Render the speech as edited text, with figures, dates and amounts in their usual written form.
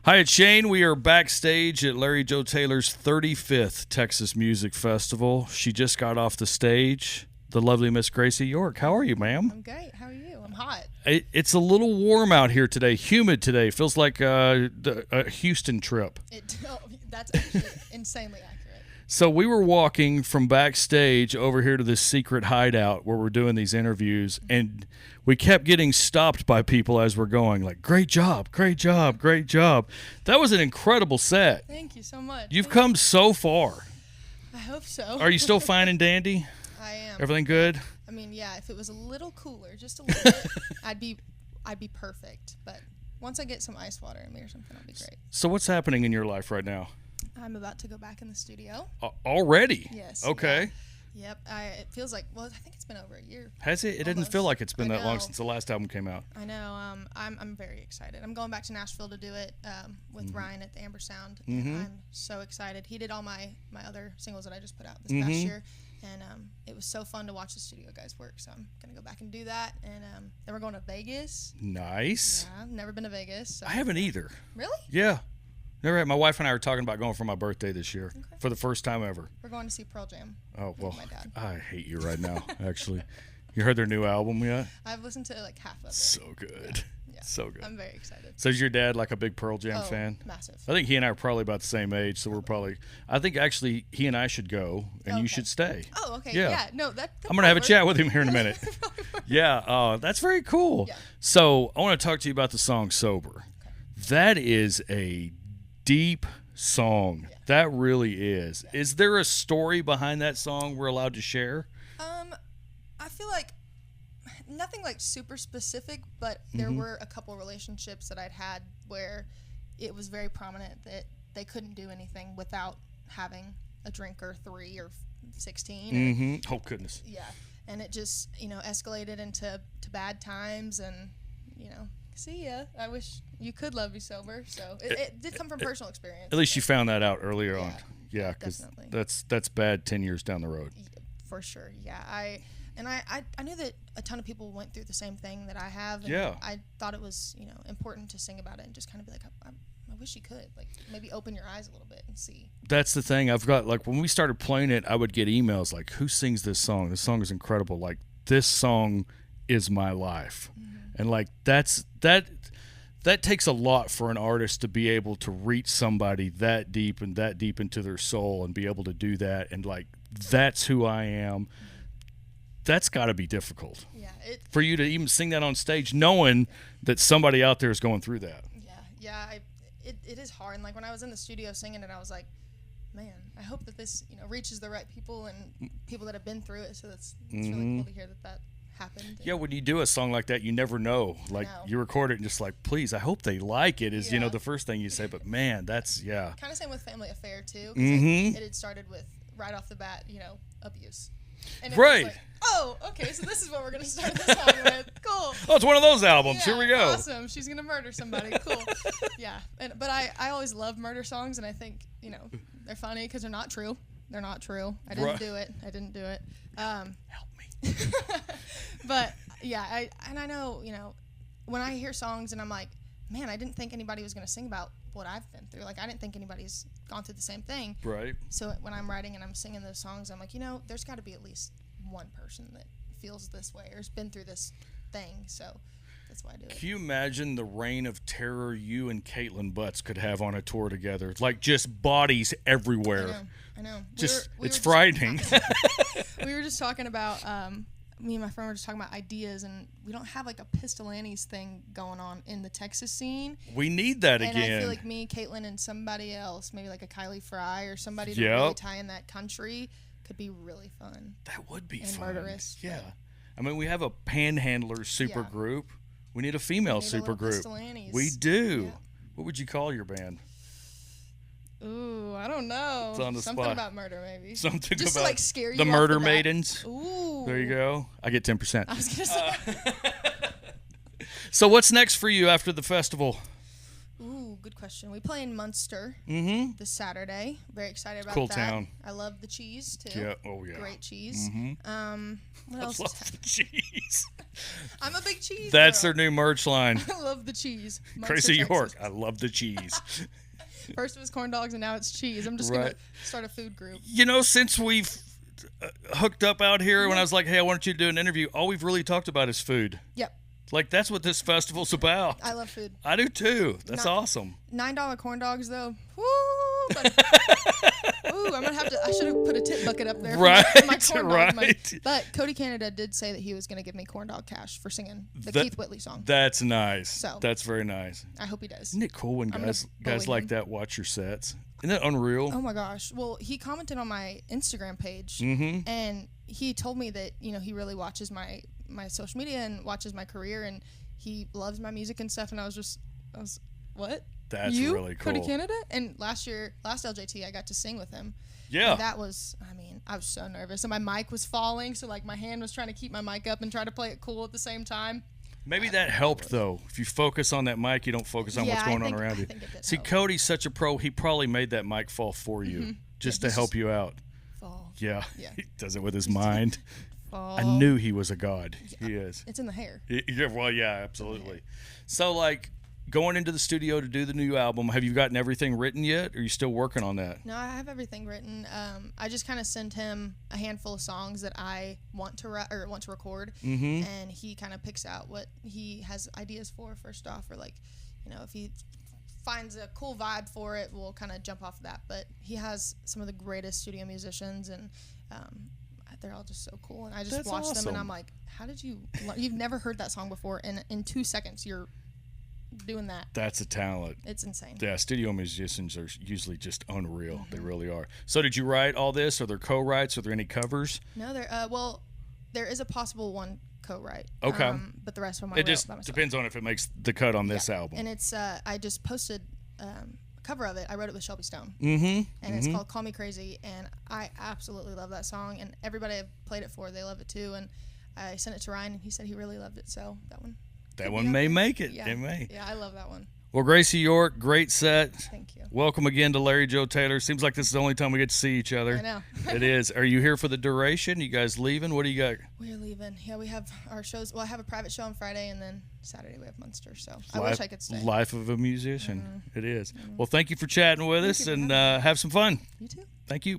Hi, it's Shane. We are backstage at Larry Joe Taylor's 35th Texas Music Festival. She just got off the stage. The lovely Miss Graycie York. How are you, ma'am? I'm great. How are you? I'm hot. It's a little warm out here today. Humid today. Feels like a Houston trip. That's actually insanely accurate. So we were walking from backstage over here to this secret hideout where we're doing these interviews, and we kept getting stopped by people as we're going, like, great job, great job, great job. That was an incredible set. Thank you so much. You've come so far. I hope so. Are you still fine and dandy? I am. Everything good? I mean, yeah, if it was a little cooler, just a little bit, I'd be perfect. But once I get some ice water in me or something, I'll be great. So what's happening in your life right now? I'm about to go back in the studio. Already? Yes. Okay. Yeah. Yep. It feels like, well, I think it's been over a year. Has it? It didn't feel like it's been that long since the last album came out. I know. I'm very excited. I'm going back to Nashville to do it with Ryan at the Amber Sound. I'm so excited. He did all my other singles that I just put out this past year. And it was so fun to watch the studio guys work. So I'm going to go back and do that. And then we're going to Vegas. Nice. Yeah, I've never been to Vegas. So. I haven't either. Really? Yeah. Never had. My wife and I were talking about going for my birthday this year for the first time ever. We're going to see Pearl Jam. Oh, well, my dad. I hate you right now, actually. You heard their new album yet? I've listened to like half of it. So good. Yeah. So good. I'm very excited. So is your dad like a big Pearl Jam fan? Massive. I think he and I are probably about the same age, so we're probably. I think actually he and I should go, and you should stay. Oh, okay. Yeah. Yeah. No, that. I'm gonna have a chat with him here in a minute. Yeah. That's very cool. Yeah. So I want to talk to you about the song "Sober." Okay. That is a deep song. Yeah. That really is. Yeah. Is there a story behind that song we're allowed to share? I feel like nothing like super specific, but there were a couple relationships that I'd had where it was very prominent that they couldn't do anything without having a drink or 3 or 16. Oh goodness. Yeah, and it just escalated into bad times, and see ya. I wish you could love me sober. So it did come from personal experience. At least you found that out earlier on. Yeah, because definitely. that's bad 10 years down the road. For sure. Yeah, I knew that a ton of people went through the same thing that I have. And yeah. I thought it was important to sing about it and just kind of be like, I wish you could maybe open your eyes a little bit and see. That's the thing. I've got when we started playing it, I would get emails like, who sings this song? This song is incredible. Like, this song is my life. And that takes a lot for an artist to be able to reach somebody that deep into their soul and be able to do that. And that's who I am. That's got to be difficult. Yeah. For you to even sing that on stage, knowing that somebody out there is going through that. Yeah. It is hard. And when I was in the studio singing it, I was like, man, I hope that this reaches the right people and people that have been through it. So it's really cool to hear that happened. Yeah, when you do a song like that, you never know. You record it and just please, I hope they like it is the first thing you say. But man, that's kind of same with Family Affair too. It had started with right off the bat, abuse. And it was like, oh, okay, so this is what we're gonna start this song with. Cool. Oh, it's one of those albums. Yeah, here we go. Awesome. She's gonna murder somebody. Cool. Yeah. But I always love murder songs, and I think they're funny because they're not true. They're not true. I didn't do it. Help me. But yeah, I know when I hear songs and I'm like, man, I didn't think anybody was gonna sing about what I've been through. I didn't think anybody's gone through the same thing. Right. So when I'm writing and I'm singing those songs, I'm like, there's got to be at least one person that feels this way or has been through this thing. So that's why I do it. Can you imagine the reign of terror you and Caitlin Butts could have on a tour together? Just bodies everywhere. I know. It's frightening. We were just talking about me and my friend were just talking about ideas, and we don't have a Pistolantes thing going on in the Texas scene. We need that again. And I feel like me, Caitlin, and somebody else, maybe a Kylie Fry or somebody to really tie in that country could be really fun. That would be and fun. Murderous. Yeah. I mean, we have a panhandler super group. We need a female super group. We do. Yeah. What would you call your band? Ooh, I don't know. It's on the Something spot. About murder, maybe. Something just about to scare you. The Murder Maidens. Ooh. There you go. I get 10%. I was gonna say. So what's next for you after the festival? Ooh, Ooh, good question. We play in Munster this Saturday. Very excited about Cool that. town. I love the cheese too. Yeah. Oh yeah. Great cheese. What else? I love the cheese. I'm a big cheese. That's girl. their new merch line. I love the cheese. Munster, Graycie York. Texas. I love the cheese. First it was corn dogs and now it's cheese. I'm just gonna start a food group. You know, since we've hooked up out here, when I was like, "Hey, I want you to do an interview," all we've really talked about is food. Yep. Like, that's what this festival's about. I love food. I do too. That's awesome. $9 corn dogs though. Woo! Ooh, I'm gonna have to. I should have put a tip bucket up there. Right, For my corn dog right. money. But Cody Canada did say that he was gonna give me corn dog cash for singing the Keith Whitley song. That's nice. So that's very nice. I hope he does. Isn't it cool when guys like that watch your sets? Isn't that unreal? Oh my gosh. Well, he commented on my Instagram page, and he told me that he really watches my social media and watches my career, and he loves my music and stuff. And I was what? That's really cool. Cody Canada? And last LJT, I got to sing with him. Yeah. And that was, I was so nervous. And my mic was falling, so like my hand was trying to keep my mic up and try to play it cool at the same time. Maybe that helped though. If you focus on that mic, you don't focus on what's going on around you. See, Cody's such a pro. He probably made that mic fall for you just to help you out. Fall. Yeah. He does it with his mind. Fall. I knew he was a god. He is. It's in the hair. Yeah, well, yeah, absolutely. So, like, going into the studio to do the new album, have you gotten everything written yet? Or are you still working on that? No, I have everything written. I just kind of send him a handful of songs that I want to record, and he kind of picks out what he has ideas for first off, or like, if he finds a cool vibe for it, we'll kind of jump off of that. But he has some of the greatest studio musicians, and they're all just so cool. And I just watch them, and I'm like, how did you've never heard that song before, and in 2 seconds you're doing that. That's a talent. It's insane. Yeah, studio musicians are usually just unreal. They really are. So did you write all this? Are there co-writes? Are there any covers? No, there is a possible one co-write. Okay. But the rest of them it just depends on if it makes the cut on this album. And it's I just posted a cover of it. I wrote it with Shelby Stone. And it's called Call Me Crazy, and I absolutely love that song, and everybody I've played it for, they love it too. And I sent it to Ryan, and he said he really loved it, so that one may make it. Yeah. It may. Yeah, I love that one. Well, Graycie York, great set. Thank you. Welcome again to Larry Joe Taylor. Seems like this is the only time we get to see each other. I know. It is. Are you here for the duration? You guys leaving? What do you got? We're leaving. Yeah, we have our shows. Well, I have a private show on Friday, and then Saturday we have Munster. So I wish I could stay. Life of a musician. It is. Well, thank you for chatting with us, and have some fun. You too. Thank you.